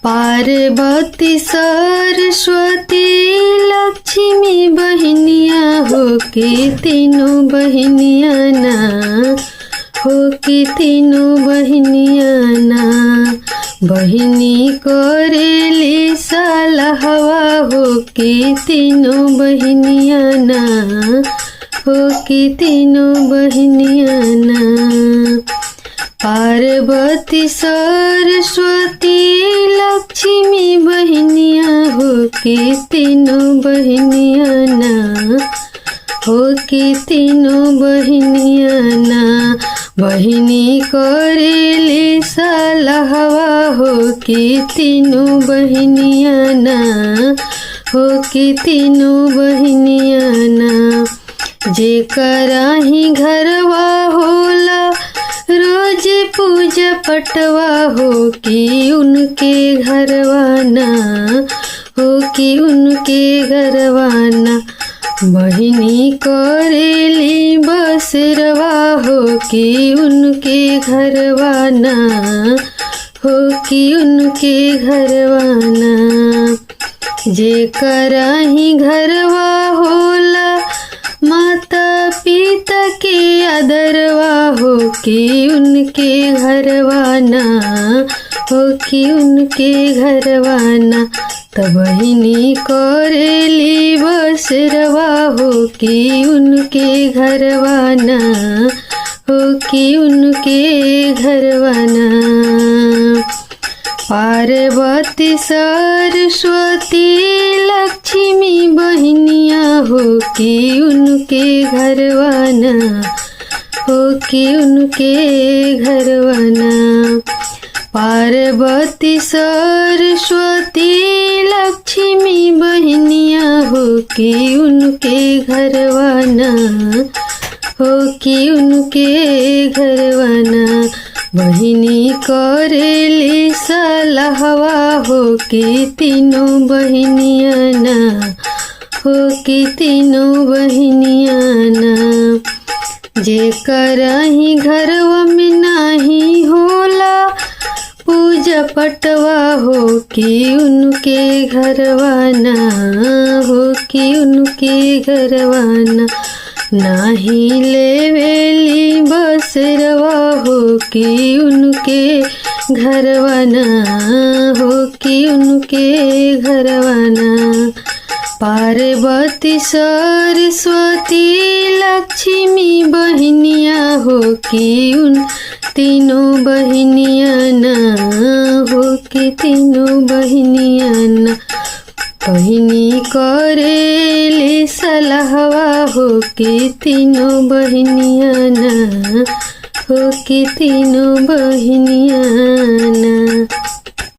पार्वती सरस्वती लक्ष्मी बहनिया हो के तीनों बहनिया ना, हो के तीनों बहनिया ना। बहिनी करेली सलहवा हो के तीनों बहनिया ना, हो के तीनों बहनिया ना। पार्वती सरस्वती लक्ष्मी बहनिया हो के तीनों बहनिया ना, हो के तीनों बहनिया ना। बहिनी करेली सलहवा हो के तीनों बहनिया ना, हो के तीनों बहनिया ना। जेकरा ही घरवा होला रोज पूजा पटवा हो कि उनके घरवाना, हो कि उनके घरवाना। बहिनी करेली बसरवा हो कि उनके घरवाना, हो कि उनके घरवाना। जेकरा ही घरवा होला माता पिता के आदरवा हो कि उनके घरवाना, हो कि उनके घरवाना। तब बहिनी करेली बसरवा हो कि उनके घरवाना, हो कि उनके घरवाना। पार्वती सरस्वती लक्ष्मी बहनिया हो कि उनके घरवाना, हो कि उनके घरवाना। पार्वती सरस्वती लक्ष्मी बहनिया हो कि उनके घरवाना, हो कि उनके घरवाना। बहिनी करेली सलहवा हो कि तीनों बहनिया ना, हो कि तीनों बहनिया ना। जेकरा ही घरवा में नाही होला पूजा पटवा हो कि उनके घरवाना, हो कि उनके घरवाना। नाही लेवेली बसरवा हो कि उनके घरवाना, हो कि उनके घरवाना। पार्वती सरस्वती लक्ष्मी बहनिया हो कि उन तीनों बहनिया ना, हो कि तीनों बहनिया ना। बहिनी करेली सलहवा हो कि तीनों बहनिया ना, हो कि तीनों बहनिया ना।